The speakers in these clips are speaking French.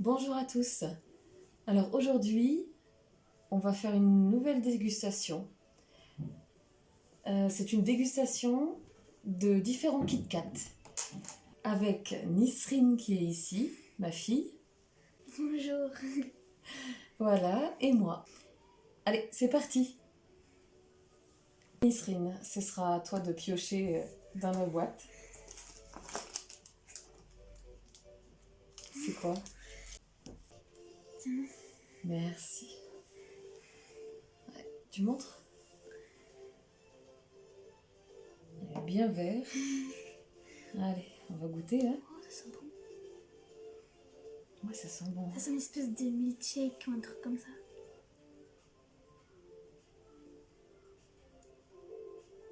Bonjour à tous. Alors aujourd'hui, on va faire une nouvelle dégustation. C'est une dégustation de différents Kit Kat avec Nisrine qui est ici, ma fille. Bonjour. Voilà, et moi. Allez, c'est parti. Nisrine, ce sera à toi de piocher dans la boîte. C'est quoi? Tiens. Merci. Ouais, tu montres? Il est bien vert. Allez, on va goûter, hein? Oh, ça sent bon. Ouais, ça sent bon. Ça sent une espèce de milkshake ou un truc comme ça.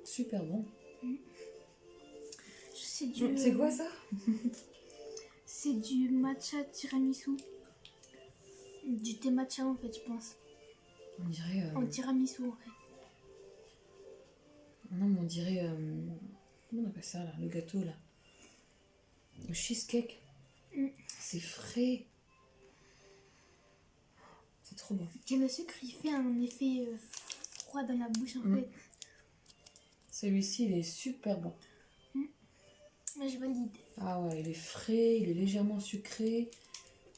Super bon. C'est du... C'est quoi ça? C'est du matcha tiramisu. Du thé matcha en fait, je pense. On dirait... En tiramisu en fait. Non, mais on dirait... Comment on appelle ça, là? Le gâteau, là. Le cheesecake. C'est frais. C'est trop bon. Et le sucre, il fait un effet froid dans la bouche en fait. Celui-ci, il est super bon. Mais je valide. Ah ouais, il est frais, il est légèrement sucré.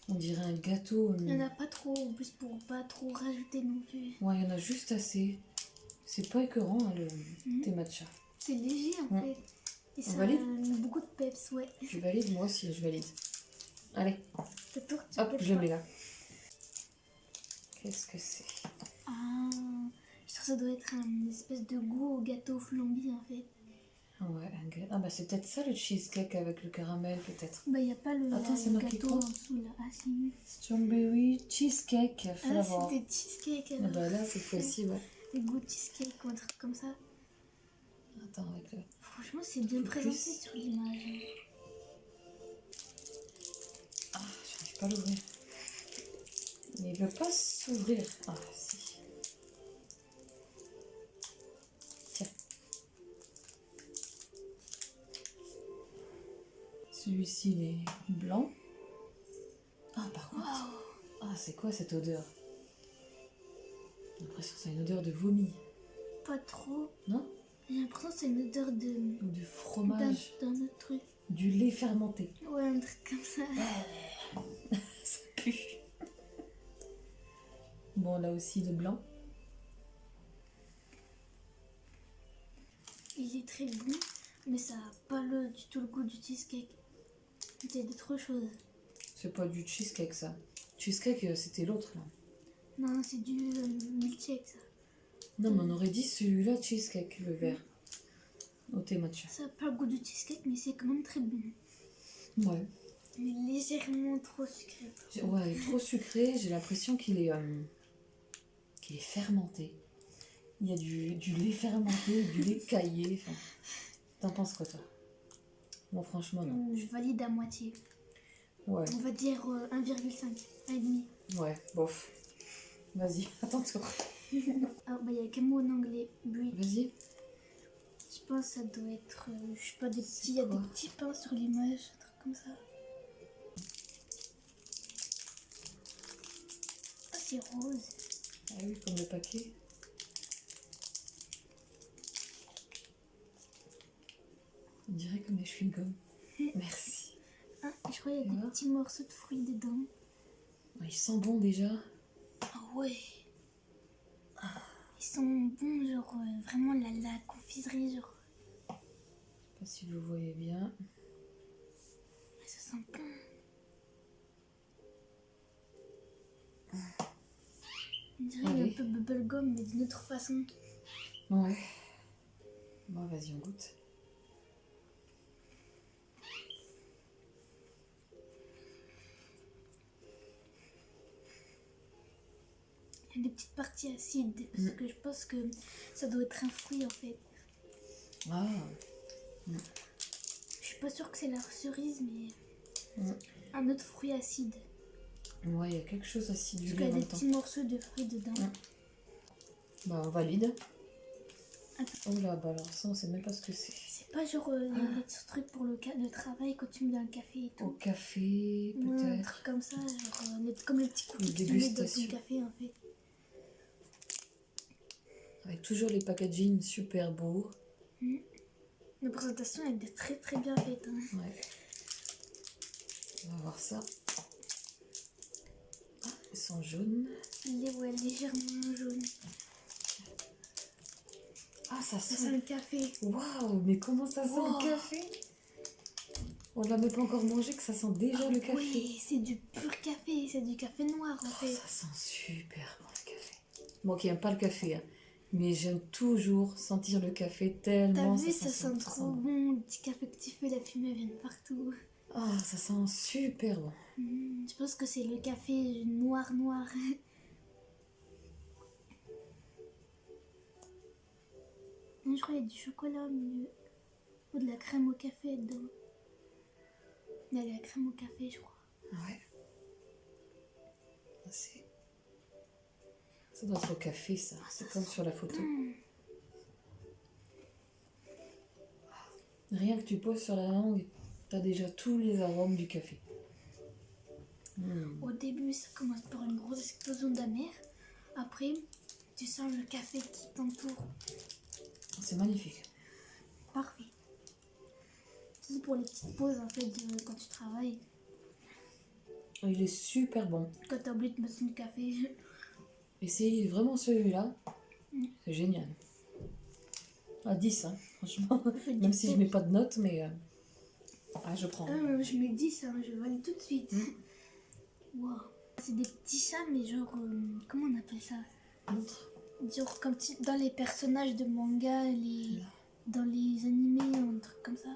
On dirait un gâteau. Il n'y en a pas trop en plus pour pas trop rajouter non plus. Ouais, il y en a juste assez. C'est pas écœurant, hein, le thé matcha. C'est léger en fait. Et ça valide a beaucoup de peps, ouais. Tu valides? Moi aussi, je valide. Allez, C'est tout, tu hop, peux je le pas. mets là. Qu'est-ce que c'est? Ah, je trouve que ça doit être un espèce de goût au gâteau flambé en fait. Ouais, ah bah c'est peut-être ça le cheesecake avec le caramel, peut-être. Bah, il n'y a pas le, Attends, c'est le marqué gâteau quoi en dessous là. Ah, si. Strawberry cheesecake Ah, flavor. c'était cheesecake Ah alors. bah là, cette fois-ci, ouais. Le goût de cheesecake ou un truc comme ça. Attends, avec le... Franchement, c'est bien Focus. présenté sur l'image. Ah, j'arrive pas à l'ouvrir. Mais il veut pas s'ouvrir. Ah, si. Tiens. Celui-ci, il est blanc. Ah, par contre... Ah, c'est quoi cette odeur? J'ai l'impression que c'est une odeur de vomi. Pas trop. Non? J'ai l'impression que c'est une odeur de. Ou du fromage. D'un autre truc. Du lait fermenté. Ouais, un truc comme ça. Ça pue. Bon, là aussi, le blanc. Il est très bon, mais ça n'a pas du tout le goût du cheesecake. C'est d'autres choses. C'est pas du cheesecake, ça. Cheesecake, c'était l'autre, là. Non, c'est du milkshake ça. Non, mais on aurait dit celui-là, cheesecake, le vert. Au thé matcha. Ça n'a pas le goût du cheesecake, mais c'est quand même très bon. Ouais. Mais légèrement trop sucré. Ouais, il est trop sucré. J'ai l'impression qu'il est fermenté. Il y a du lait fermenté, du lait caillé. Enfin, t'en penses quoi, toi? Bon, franchement, non. Je valide à moitié. Ouais. On va dire 1,5. 1,5. Ouais, bof. Vas-y, à ton tour. Ah, bah, il y a qu'un mot en anglais. Brick. Vas-y. Je pense que ça doit être, je sais pas, des petits, il y a des petits pains sur l'image, un truc comme ça. Ah, c'est rose. Ah oui, comme le paquet. On dirait comme des chewing-gums. Merci. Ah, je crois qu'il y a des Voilà. petits morceaux de fruits dedans. Ah, il sent bon déjà. Ah ouais. Ils sont bons, genre vraiment la confiserie, genre. Je sais pas si vous voyez bien. Mais ça sent bon. On dirait Allez. un peu bubblegum, mais d'une autre façon. Ouais. Bon, vas-y, on goûte. Il y a des petites parties acides, parce que je pense que ça doit être un fruit en fait. Ah. Je suis pas sûre que c'est la cerise, mais un autre fruit acide. Ouais, il y a quelque chose Parce acidulé qu'il y en a des même temps. petits morceaux de fruits dedans. Bah, on valide. Attends. Oh là, bah alors ça, on sait même pas ce que c'est. C'est pas genre les trucs pour le travail quand tu mets dans le café et Au tout. café, Ouais, un peut-être. truc comme ça, genre comme les petits cookies Une que tu mets dans ton dégustation. café en fait. Avec toujours les packaging super beaux. La présentation elle est très très bien faite. Hein. Ouais. On va voir ça. Ah, ils sont jaunes. Il est ouais, légèrement jaune. Ah, ça Ça sent. sent le café. Waouh, mais comment ça sent Wow. le café? On l'a même pas encore mangé que ça sent déjà le café. Oui, c'est du pur café, c'est du café noir en Oh, fait. ça sent super bon le café. Moi qui n'aime pas le café, hein, mais j'aime toujours sentir le café T'as tellement vu, ça sent ça trop sent bon. Le petit café que tu fais, la fumée vient de partout. Ah, ça sent super bon. Je pense que c'est le café noir noir. Je crois qu'il y a du chocolat au milieu. Ou de la crème au café dedans. Il y a de la crème au café, je crois. Ouais. Ça doit être au café, ça. C'est comme sur la photo. Rien que tu poses sur la langue, t'as déjà tous les arômes du café. Au début, ça commence par une grosse explosion d'amer. Après, tu sens le café qui t'entoure. C'est magnifique. Parfait. C'est pour les petites pauses en fait quand tu travailles. Il est super bon. Quand t'as oublié de mettre ton café. Essayez vraiment celui-là. C'est génial. À 10, hein, franchement. Même si je mets pas de notes, mais... Ah, je prends. Je me dis ça, je vais aller tout de suite. Wow. C'est des petits chats, mais genre... comment on appelle ça? Montre. Genre comme dans les personnages de manga, dans les animés, un truc comme ça.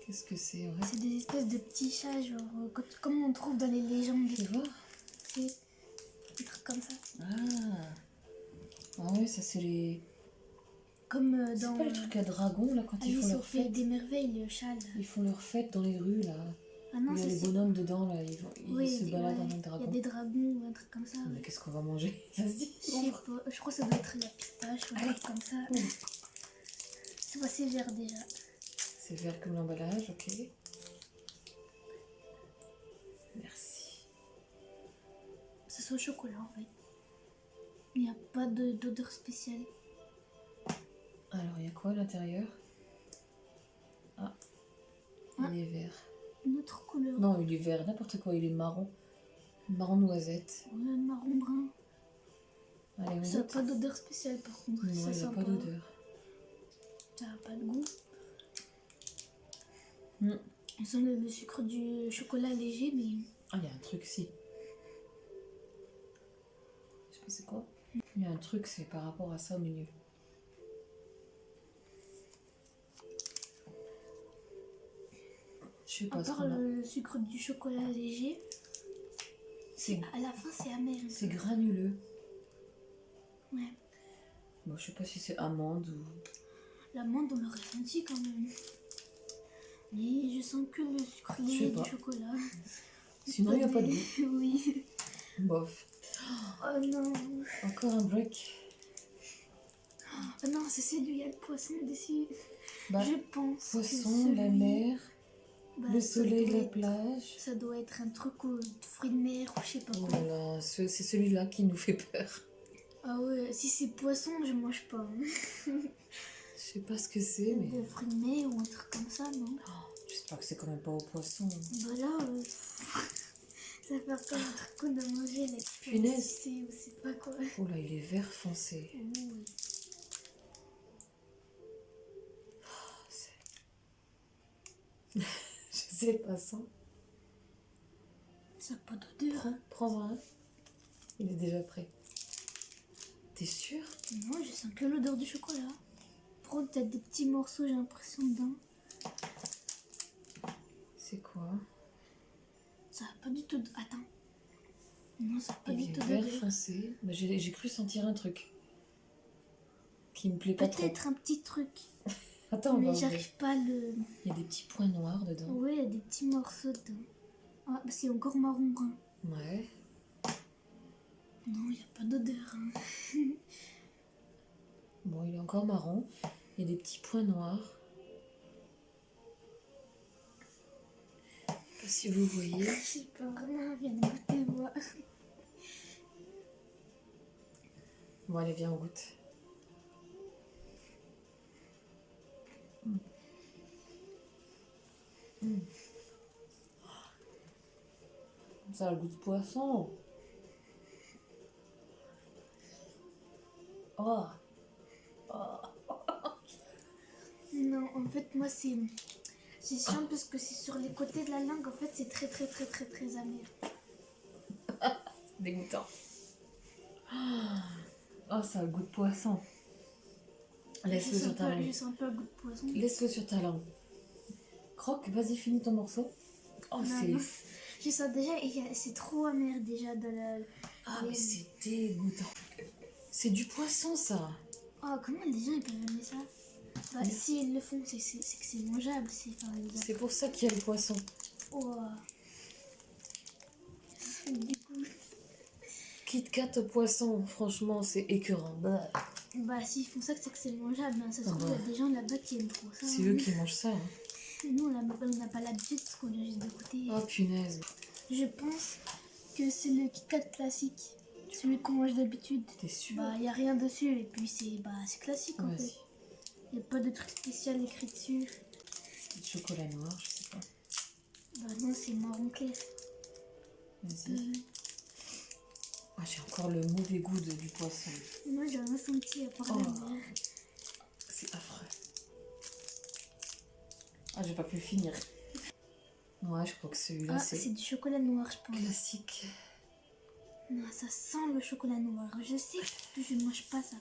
Qu'est-ce que c'est, ouais. C'est des espèces de petits chats, genre comme on trouve dans les légendes. Tu vois? C'est un truc comme ça. Ah ouais, ça c'est les... Comme C'est dans pas les trucs à dragon, là, quand ils font Alice au leur pays fête. des merveilles, le chat. Là. Ils font leur fête dans les rues, là. Ah non, Il y a les bonhommes dedans, là. Ils se baladent dans les Il y a dragons. des dragons ou un truc comme ça. Mais qu'est-ce qu'on va manger? Vas-y. Je sais pas, je crois que ça doit être la pistache ou un truc comme ça. C'est pas c'est vert déjà. C'est vert comme l'emballage, ok. Merci. Ça sent au chocolat en fait. Il n'y a pas d'odeur spéciale. Alors, il y a quoi à l'intérieur? Ah, il est vert. Une autre couleur. Non, il est vert, n'importe quoi, il est marron. Marron noisette. Ouais, marron brun. Allez, on Ça n'a goûte. pas d'odeur spéciale par contre. Non, Ça il n'y a sent pas d'odeur. Ça n'a pas de goût. Mm. On sent le sucre du chocolat léger, mais Ah, il y a un truc, si. Je sais pas c'est quoi. Il y a un truc, c'est par rapport à ça au milieu. Je sais pas à ce part qu'on a. le sucre du chocolat léger, C'est à la fin c'est amer. c'est granuleux. Ouais. Bon, je sais pas si c'est amande ou... L'amande, on l'aurait senti quand même. Mais je sens que le sucre Je sais léger pas. du chocolat. Sinon, il n'y a pas de goût. Oui. Bof. Oh non. Encore un break. Oh non, c'est celui, il y a le poisson dessus. Bah, Je pense que poisson, la mer, bah, le ça soleil, doit la être- plage. Ça doit être un truc de fruits de mer ou je sais pas Oh quoi. là là, c'est celui-là qui nous fait peur. Ah ouais, si c'est poisson, je mange pas. Hein. Je sais pas ce que c'est, mais... Des fruits de mer ou un truc comme ça, non? Oh, j'espère que c'est quand même pas au poisson. Bah là, ça va faire comme un truc qu'on a mangé là. Punaise. Ou c'est pas quoi. Oh là, il est vert foncé. Ouh. Je sais pas ça. Ça n'a pas d'odeur. Prends un. Il est déjà prêt. T'es sûr? Non, je sens que l'odeur du chocolat. Par contre, t'as des petits morceaux, j'ai l'impression dedans. C'est quoi? Ça n'a pas du tout. Attends. Non, ça n'a pas Il du est tout vert d'odeur. foncé. Bah, j'ai cru sentir un truc qui me plaît pas trop. Peut-être un petit truc. Attends, on va Mais ouvrir. j'arrive pas à le. Il y a des petits points noirs dedans. Ouais, il y a des petits morceaux dedans. Ah, bah, c'est encore marron brun. Ouais. Non, il n'y a pas d'odeur. Hein. Bon, il est encore marron. Il y a des petits points noirs. pas si vous voyez. J'ai pas vraiment envie de goûter, moi. Bon, allez, viens, on goûte. Ça a le goût de poisson. Oh. Non, en fait, moi, c'est chiant parce que c'est sur les côtés de la langue. En fait, c'est très, très, très, très, très amer. Dégoûtant. Oh, ça a le goût de poisson. Laisse-le sur ta langue. Je sens un peu un goût de poisson. Laisse-le sur ta langue. Croque, vas-y, finis ton morceau. Oh, Non, c'est... non. Je sens déjà, c'est trop amer déjà dans la... Ah, mais c'est dégoûtant. C'est du poisson, ça. Oh, comment les gens ils peuvent aimer ça? Bah, si ils le font, c'est que c'est mangeable. C'est pour ça qu'il y a le poisson. Oh. Du coup, Kit Kat au poisson, franchement, c'est écœurant. Bah. bah, s'ils font ça, c'est que c'est mangeable. Hein. Ça se trouve, il y a des gens là-bas qui aiment trop ça. C'est eux qui mangent ça. Hein. Nous, on n'a pas l'habitude parce qu'on vient juste d'écouter. Oh, punaise. Je pense que c'est le Kit Kat classique. Celui qu'on mange d'habitude. T'es sûr? Bah, il n'y a rien dessus. Et puis, c'est classique en fait. Vas-y. Il n'y a pas de truc spécial écrit dessus. C'est du chocolat noir, je sais pas. Bah, non, c'est marron clair. Vas-y. Ah, j'ai encore le mauvais goût du poisson. Moi, j'ai rien senti à part Oh. la mer. C'est affreux. Ah, j'ai pas pu finir. Ouais, je crois que celui-là, Ah, c'est c'est du chocolat noir, je pense. classique. Non, ça sent le chocolat noir. Je sais que je ne mange pas ça.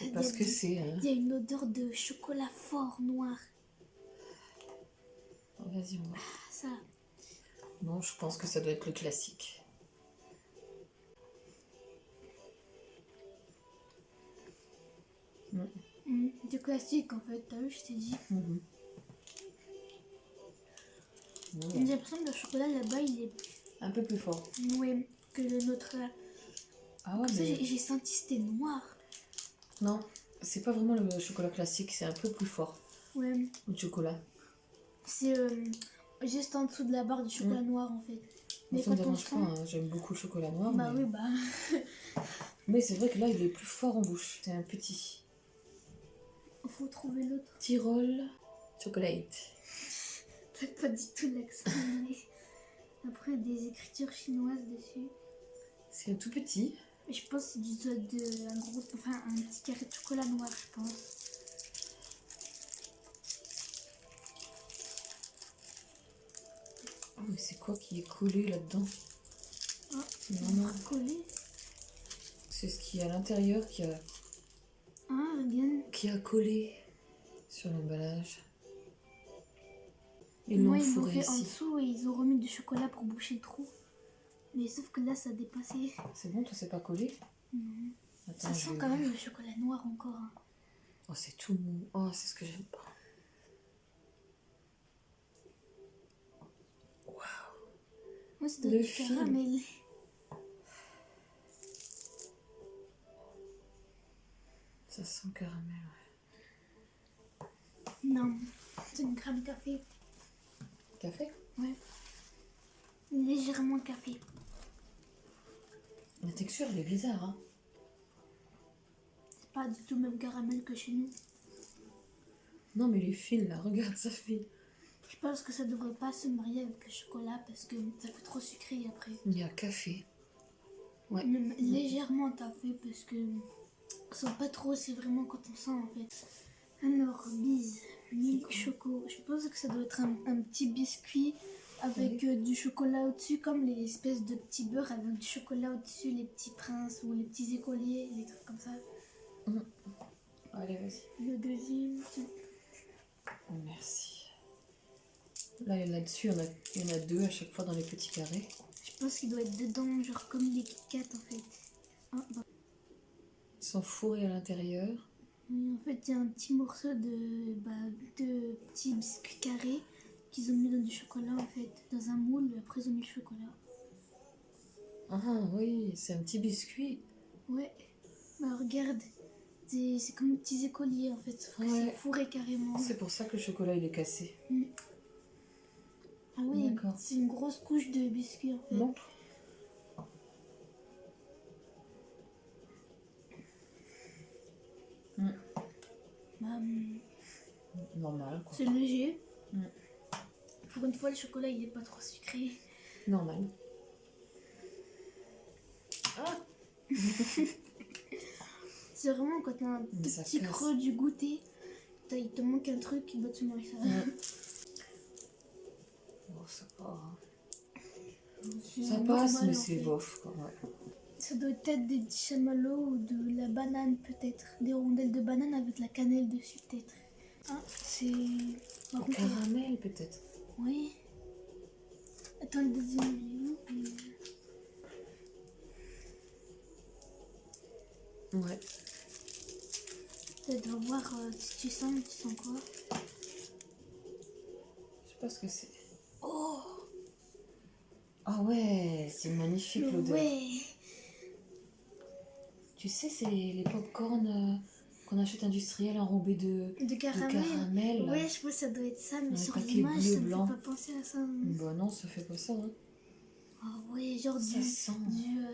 C'est pas ce que c'est. Hein. Il y a une odeur de chocolat fort noir. Vas-y, on va. Ah, ça. Non, je pense que ça doit être le classique. Du classique en fait, t'as vu, je t'ai dit. J'ai l'impression que le chocolat là-bas, il est Un peu plus fort. ouais, que le nôtre là. Ah ouais, Comme ça, mais... j'ai senti que c'était noir. Non, c'est pas vraiment le chocolat classique, c'est un peu plus fort. Ouais, Le chocolat. c'est juste en dessous de la barre du chocolat noir en fait. Mais ça me quand on dérange sent... pas, hein. J'aime beaucoup le chocolat noir. Bah mais... oui, bah. Mais c'est vrai que là, il est plus fort en bouche. C'est un petit. Faut trouver l'autre. Tyrol chocolate. T'as pas du tout l'accent. Mais... Après, des écritures chinoises dessus. C'est un tout petit. Mais je pense que c'est un petit carré de chocolat noir, je pense. Oh, mais c'est quoi qui est collé là-dedans? Ah, Non, non. collé. C'est ce qui est à l'intérieur Ah, regarde. qui a collé sur l'emballage. Ils Moi, l'ont ils l'ont fourré fait en ici. dessous et ils ont remis du chocolat pour boucher le trou. Mais sauf que là, ça a dépassé. C'est bon, toi, c'est pas collé? Non. Attends, Ça je sent vais quand ouvrir. même le chocolat noir encore. Hein. Oh, c'est tout mou. Oh, c'est ce que j'aime pas. Moi, c'est Le du film. caramel. Ça sent le caramel, ouais. Non, c'est une crème café. Café? Ouais. Légèrement café. La texture, elle est bizarre, hein. C'est pas du tout le même caramel que chez nous. Non, mais les fils, là, regarde, ça fait... Je pense que ça devrait pas se marier avec le chocolat parce que ça fait trop sucré après. Il y a café. Ouais. Même légèrement café parce que ça sent pas trop, c'est vraiment quand on sent en fait. Alors, bise, milk choco. Je pense que ça doit être un petit biscuit avec du chocolat au-dessus, comme les espèces de petits beurres avec du chocolat au-dessus, les petits princes ou les petits écoliers, les trucs comme ça. Allez, vas-y. Le deuxième, Merci. Là, là-dessus, il y en a deux à chaque fois dans les petits carrés. je pense qu'il doit être dedans, genre comme les Kit Kat en fait. Ah, bah. Ils sont fourrés à l'intérieur. Oui, en fait, il y a un petit morceau de petits biscuits carrés qu'ils ont mis dans du chocolat en fait, dans un moule, et après ils ont mis le chocolat. Ah oui, c'est un petit biscuit. Ouais, bah regarde, c'est comme des petits écoliers en fait, sauf que Ouais. c'est fourré carrément. C'est pour ça que le chocolat, il est cassé. D'accord. C'est une grosse couche de biscuits en fait. Bon. Bah, Normal, quoi. c'est léger. Mm. Pour une fois, le chocolat il est pas trop sucré. Normal. Ah. C'est vraiment quand t'as un Mais ça petit casse. creux du goûter, il te manque un truc, bah tu manges ça. Bon, ça va. C'est Ça normal, passe, mais en c'est fait. bof, quoi. Ouais. Ça doit être des petits chamallows ou de la banane peut-être. Des rondelles de banane avec la cannelle dessus peut-être. Ah, c'est... Par Au contre, caramel, peut-être. oui. Attends, le deuxième niveau. Ouais. Peut-être voir si tu sens quoi. Je sais pas ce que c'est. Oh, Ah ouais, c'est magnifique l'odeur. ouais. Tu sais, c'est les pop-corn qu'on achète industriels enrobés De de caramel. caramel. Ouais, je pense que ça doit être ça, mais Ouais, sur paquet l'image, bleu, ça me blanc. fait pas penser à ça. Bah non, ça fait pas ça. Hein. Ah ouais, genre Ça sent.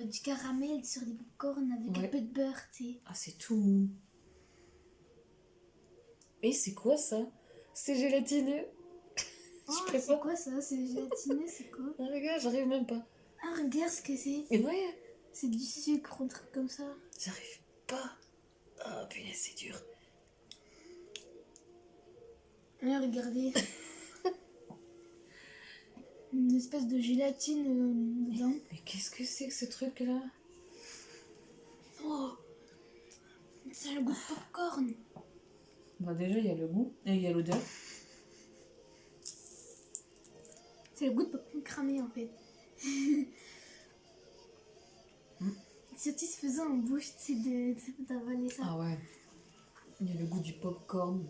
du caramel sur des popcorn avec Ouais. un peu de beurre, tu sais. Ah, c'est tout mou. Et c'est quoi ça? C'est gélatineux. Oh, Je peux c'est pas. quoi ça? C'est gélatineux, c'est quoi? Ah, regarde, j'arrive même pas. Ah, regarde ce que c'est. Et ouais, C'est du sucre, un truc comme ça. j'arrive pas. Ah, punaise, c'est dur. Ah, regardez. Une espèce de gélatine dedans. Mais qu'est-ce que c'est que ce truc-là? Oh, c'est un goût de popcorn. Bah déjà, il y a le goût et il y a l'odeur. C'est le goût de popcorn cramé en fait. C'est satisfaisant en bouche, tu sais, d'avaler ça. Ah ouais. Il y a le goût du popcorn.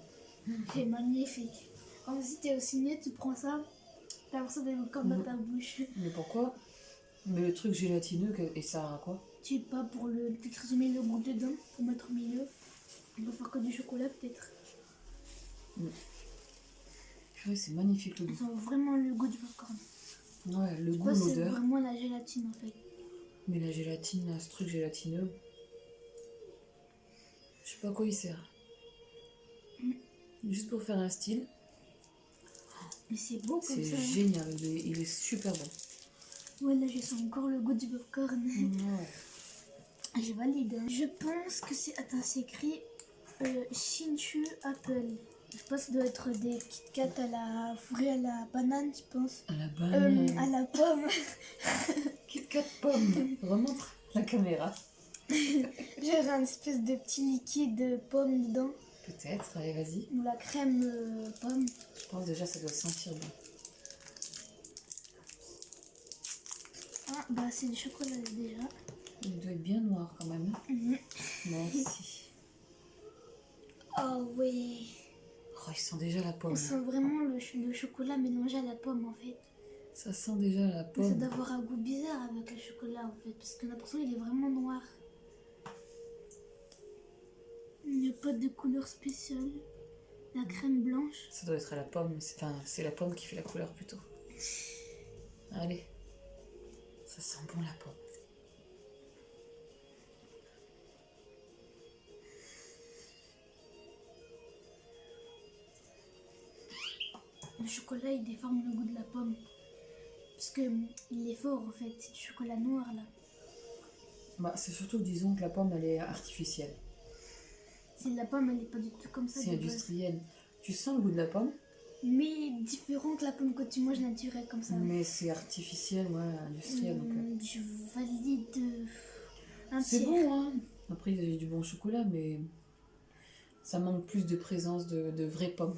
C'est magnifique. Comme si t'es au ciné, tu prends ça, t'as l'impression d'être encore dans ta bouche. Mais pourquoi? Mais le truc gélatineux, et ça sert à quoi? Tu sais pas, pour le peut-être résumer le goût dedans, pour mettre au milieu. On va faire que du chocolat peut-être. Purée, c'est magnifique le Ça goût. sent vraiment le goût du popcorn. Ouais, le Je goût, crois que c'est l'odeur. vraiment la gélatine en fait. Mais la gélatine, là, ce truc gélatineux, je sais pas à quoi il sert. Juste pour faire un style. Mais c'est beau comme C'est ça. Hein. génial, il est super bon. Ouais, là je sens encore le goût du popcorn. Ouais. Je valide. Hein. Je pense que c'est. Attends, c'est écrit Shinchu Apple. Je pense que ça doit être des Kit Kat à la fourrée à la banane, je pense. À la banane. À la pomme. Kit Kat pomme. Remontre la caméra. J'ai un espèce de petit liquide pomme dedans. Peut-être, allez, vas-y. Ou la crème pomme. Je pense déjà ça doit sentir bon. Ah, bah c'est du chocolat déjà. Il doit être bien noir quand même. Merci. Oh ouais. Oh, il sent déjà la pomme. On sent vraiment le chocolat mélangé à la pomme en fait. Ça sent déjà la Ça pomme. doit avoir un goût bizarre avec le chocolat en fait. Parce que l'impression il est vraiment noir. Il n'y a pas de couleur spéciale. La crème blanche. Ça doit être à la pomme. Enfin, c'est la pomme qui fait la couleur plutôt. Allez. Ça sent bon la pomme. Le chocolat il déforme le goût de la pomme. Parce que il est fort en fait. C'est du chocolat noir là. Bah, c'est surtout, disons, que la pomme, elle est artificielle. C'est la pomme, elle est pas du tout comme ça. C'est de base. industriel. Tu sens le goût de la pomme, Mais différent que la pomme que tu manges naturelle comme ça. mais c'est artificiel, ouais, industriel. Donc, Je valide un c'est tiers. bon, hein. Après, il y a du bon chocolat, mais ça manque plus de présence de vraies pommes.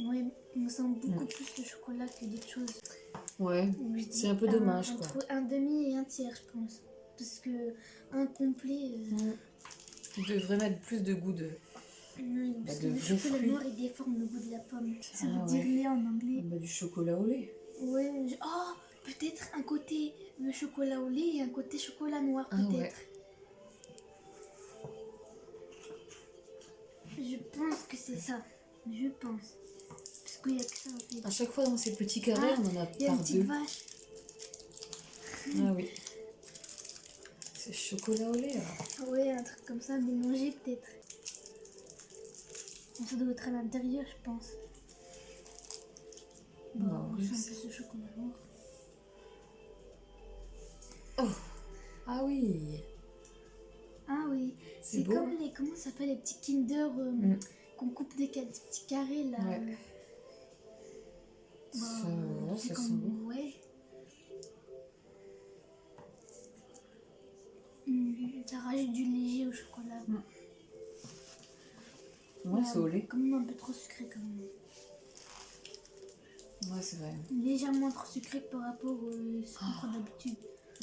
Ouais, on sent beaucoup plus de chocolat que d'autres choses. Ouais, Donc, je dis c'est un peu dommage, quoi. Entre un demi et un tiers, je pense. Parce que un complet. Tu devrais mettre plus de goût de... Non, parce que de le vrais chocolat fruits. noir il déforme le goût de la pomme. Ça Ah veut dire ouais. lait en anglais. Bah, du chocolat au lait. Ouais. Oh, peut-être un côté le chocolat au lait et un côté chocolat noir, Ah peut-être. ouais. Je pense que c'est ça. Je pense. Parce coup, il y a que ça en fait. À chaque fois dans ces petits carrés, Ah, on en a Il y a une par petite deux. vache. Ah oui. C'est chocolat au lait là. Ouais, un truc comme ça, mélangé peut-être. Bon, ça doit être à l'intérieur, je pense. Bon, Non, c'est un russe. peu ce chocolat noir. Oh. Ah oui. Ah oui, C'est c'est beau. comme les, comment ça s'appelle, les petits Kinder qu'on coupe des petits carrés là. Ouais. Bah, Ça c'est sent comme, bon. ouais. Ça rajoute du léger au chocolat. Ouais, c'est au lait. Quand même un peu trop sucré quand même. Ouais, c'est vrai. Légèrement trop sucré par rapport à ce qu'on prend d'habitude.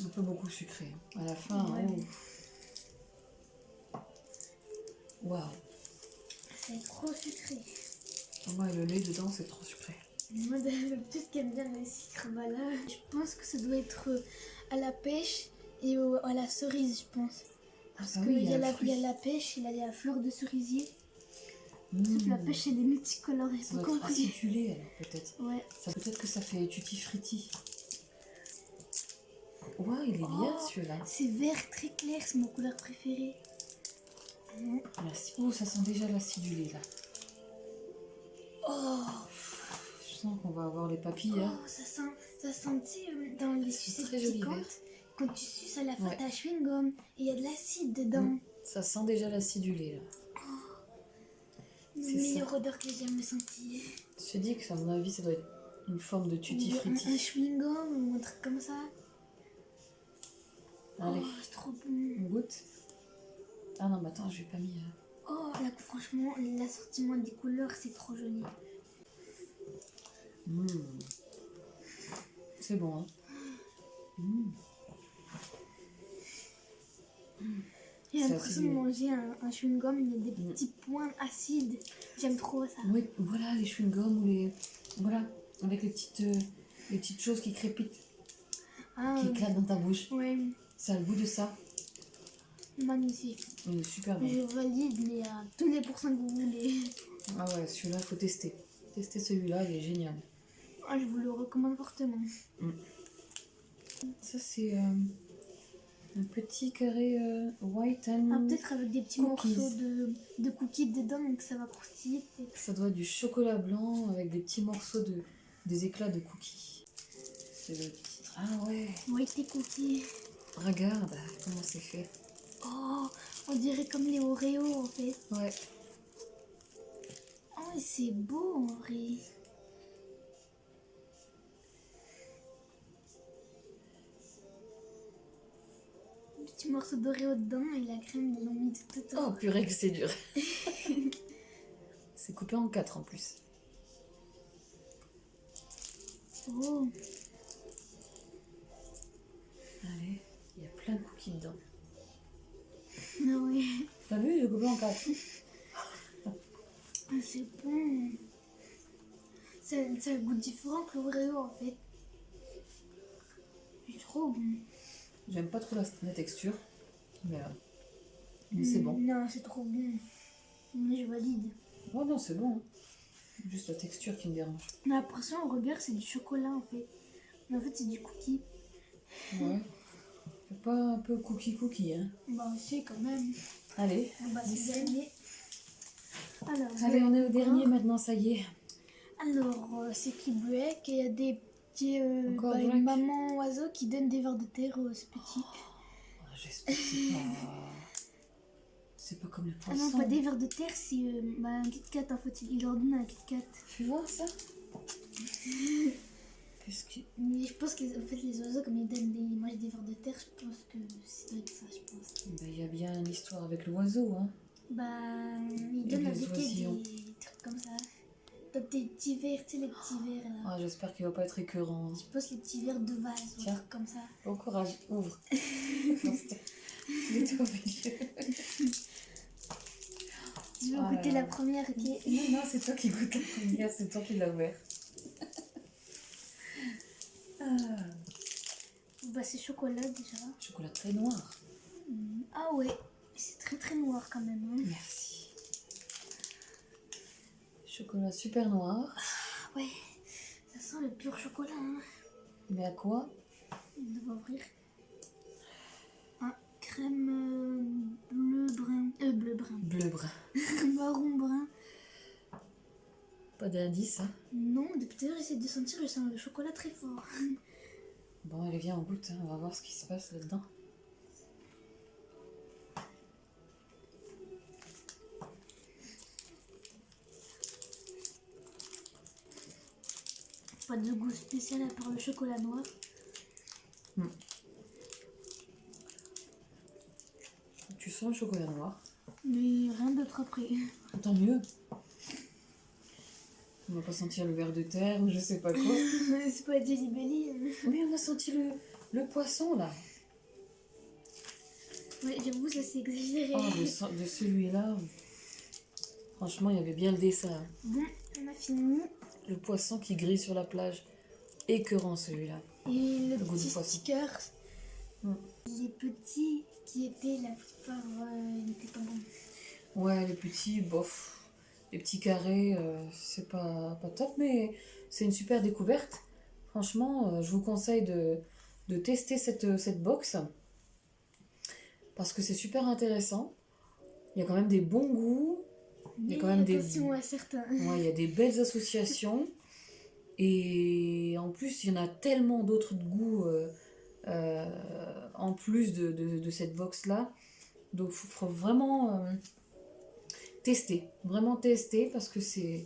Un peu beaucoup sucré. À la fin, Ouais. oh. Waouh. C'est trop sucré. Ouais, le lait dedans, c'est trop sucré. Moi, le plus qui aime bien le sucre, bah là, je pense que ça doit être à la pêche et à la cerise, je pense. Parce Ah qu'il oui, y, a le fruit. y a la pêche, il y a la fleur de cerisier. Mmh. La pêche, c'est des multicolores, j'ai Ça pas doit être compris. acidulé alors peut-être. Ouais. Peut-être que ça fait tutti frutti. Ouais, il est bien Oh, celui-là. c'est vert très clair, c'est mon couleur préférée. Merci. Oh, ça sent déjà l'acidulé là. Oh, Je sens qu'on va avoir les papilles. Hein. oh ça sent, tu sais, dans les C'est sucettes très joli piquantes, vert. quand tu suces à la fin, Ouais. t'as chewing-gum et il y a de l'acide dedans. Ça sent déjà l'acidulé là. La C'est meilleure ça. odeur que j'ai jamais sentie. Je te dis que à mon avis, ça doit être une forme de tutti Ou un frutti. chewing-gum ou un truc comme ça. Allez, Oh, c'est trop bon. on goûte. Ah non, mais attends, je vais pas mis. Oh, là, franchement, l'assortiment des couleurs, c'est trop joli. C'est bon, hein. J'ai C'est l'impression de acidulé. manger un chewing-gum, il y a des petits points acides. J'aime trop ça. Oui, voilà, les chewing-gums ou les. Voilà, avec les petites choses qui crépitent, Ah, qui éclatent dans ta bouche. ouais, Ça a le goût de ça. magnifique. Il est super bon. Je valide, mais à tous les pourcents que vous voulez. Ah ouais, celui-là, il faut tester. Tester celui-là, il est génial. Ah, je vous le recommande fortement. Ça, c'est un petit carré white and. Ah, peut-être avec des petits Cookies. morceaux de cookies dedans, donc ça va croustiller peut-être. Ça doit être du chocolat blanc avec des petits morceaux des éclats de cookies. C'est le titre. Ah ouais. Ouais, tes cookies. Regarde comment c'est fait. Oh, on dirait comme les Oreos en fait. Ouais. Oh, et c'est beau en vrai. Un petit morceau d'Oreo dedans et la crème, ils l'ont mis tout autour. Oh purée que c'est dur. C'est coupé en 4 en plus. Oh, Allez, il y a plein de cookies dedans. ah ouais. T'as vu, il est coupé en 4. Ah, c'est bon. Ça a un goût différent que l'Oreo en fait. C'est trop bon. J'aime pas trop la texture, mais c'est bon. Non, c'est trop bon. Mais je valide. Oh non, c'est bon. Hein. Juste la texture qui me dérange. Mais l'impression au regard c'est du chocolat en fait. Mais en fait c'est du cookie. Ouais. C'est pas un peu cookie, hein. Bah aussi quand même. Allez. Bah c'est le dernier. Alors, Allez, on est au dernier maintenant, ça y est. Alors, c'est qui break et il y a des petits Encore une break. maman oiseau qui donne des vers de terre aux petits. Ah, j'espère que c'est pas. C'est pas comme les Ah non, poissons. pas des vers de terre, c'est un Kit Kat en fait. Il leur donne un Kit Kat. Fais voir ça. Qu'est-ce que. Mais je pense que en fait, les oiseaux, comme ils mangent des vers de terre, je pense que c'est doit être ça, je pense. Ben, il y a bien une histoire avec l'oiseau, hein. Bah, ils Et donnent les avec oisillons. des trucs comme ça. Comme des petits verres, tu sais, les petits verres là. Ah, j'espère qu'il va pas être écœurant. Je pense les petits verres de vase ou un Tiens. truc comme ça. Bon courage, ouvre. Mets-toi au milieu. Je vais Ah là goûter là. la première qui est. Non, non, c'est toi qui goûtes la première, c'est toi qui l'as ouvert. Ah, Bah, c'est chocolat déjà. chocolat très noir. Ah ouais, c'est très très noir quand même. Hein. Merci. Chocolat super noir. ouais, ça sent le pur chocolat. Hein. Mais à quoi? On va ouvrir. Ah, crème bleu brun. Bleu brun. Marron brun. Pas d'indice, hein? Non, depuis tout à l'heure, j'essaie de sentir, je sens le chocolat très fort. Bon, allez, viens, on goûte, hein. On va voir ce qui se passe là-dedans. Pas de goût spécial à part le chocolat noir. Tu sens le chocolat noir. Mais rien d'autre après. Tant mieux. On va pas sentir le ver de terre ou je sais pas quoi. C'est pas Jelly Belly. Mais on a senti le poisson là. Ouais, j'avoue, ça c'est exagéré. Oh, de celui-là. Franchement, il y avait bien le dessin. Bon, on a fini. Le poisson qui grille sur la plage. Écœurant celui-là. Et le goût du petit poisson. sticker. Mm. Les petits qui étaient la plupart n'étaient pas bons. Ouais, les petits, bof. Les petits carrés, c'est pas top, mais c'est une super découverte. Franchement, je vous conseille de tester cette box. Parce que c'est super intéressant. Il y a quand même des bons goûts. Il y a Mais quand même attention à certains. Ouais, il y a des belles associations. Et en plus, il y en a tellement d'autres goûts en plus de cette box-là. Donc, il faut vraiment tester. Vraiment tester parce que c'est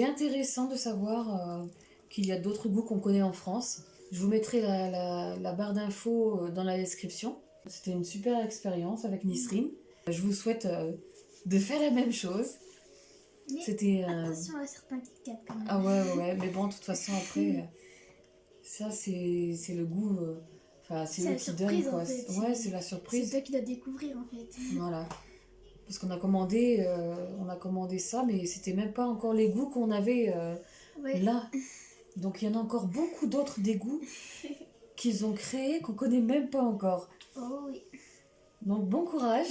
intéressant de savoir qu'il y a d'autres goûts qu'on connaît en France. Je vous mettrai la barre d'infos dans la description. C'était une super expérience avec Nisrine. Je vous souhaite de faire la même chose. Mais C'était attention à certains Kit Kat quand même. ah ouais, mais bon, de toute façon, après, ça, c'est le goût, enfin, c'est C'est eux la qui surprise, donnent, quoi. en fait. Ouais, c'est la C'est surprise. toi qui dois découvrir en fait. Voilà. Parce qu'on a commandé ça, mais c'était même pas encore les goûts qu'on avait Ouais. là. Donc, il y en a encore beaucoup d'autres des goûts qu'ils ont créés qu'on connaît même pas encore. Oh oui. Donc, bon courage,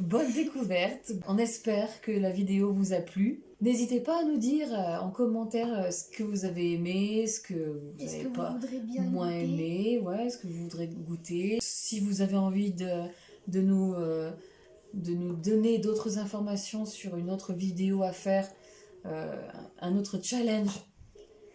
bonne découverte. On espère que la vidéo vous a plu. N'hésitez pas à nous dire en commentaire ce que vous avez aimé, ce que vous Est-ce n'avez que vous pas voudrez bien moins goûter? aimé, ouais, ce que vous voudrez goûter. Si vous avez envie de nous donner d'autres informations sur une autre vidéo à faire, un autre challenge,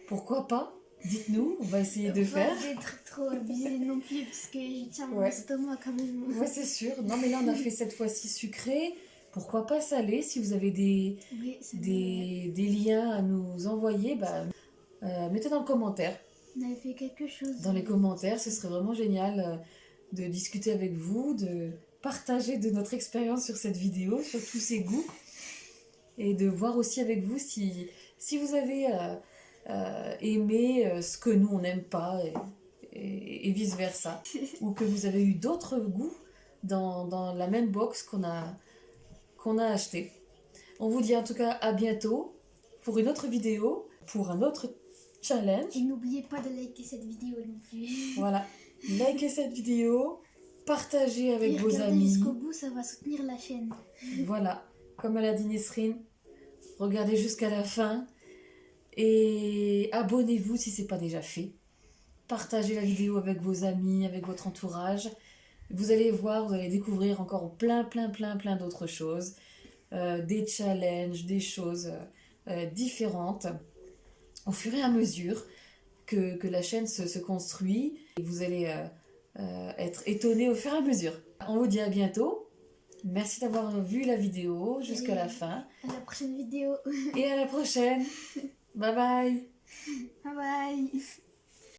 pourquoi pas? Dites-nous, on va essayer de faire. Pas des trucs trop abusés non plus, parce que je tiens mon Ouais. estomac quand même. Ouais, c'est sûr. Non, mais là, on a fait cette fois-ci sucré. Pourquoi pas salé? Si vous avez Oui, ça des liens à nous envoyer, bah, mettez dans le commentaire. On avait fait quelque chose. Dans les commentaires, ce serait vraiment génial de discuter avec vous, de partager de notre expérience sur cette vidéo, sur tous ces goûts, et de voir aussi avec vous si vous avez aimé ce que nous, on n'aime pas, et vice-versa. Ou que vous avez eu d'autres goûts dans la même box qu'on a acheté. On vous dit en tout cas à bientôt pour une autre vidéo, pour un autre challenge. Et n'oubliez pas de liker cette vidéo non plus. Voilà, likez cette vidéo, partagez avec Et vos regardez amis. jusqu'au bout, ça va soutenir la chaîne. Voilà, comme elle a dit Nisrine, regardez jusqu'à la fin et abonnez-vous si ce n'est pas déjà fait. Partagez la vidéo avec vos amis, avec votre entourage. Vous allez voir, vous allez découvrir encore plein d'autres choses. Des challenges, des choses différentes. Au fur et à mesure que la chaîne se construit, vous allez être étonnés au fur et à mesure. On vous dit à bientôt. Merci d'avoir vu la vidéo jusqu'à la fin. À la prochaine vidéo. Et à la prochaine. Bye bye. Bye bye.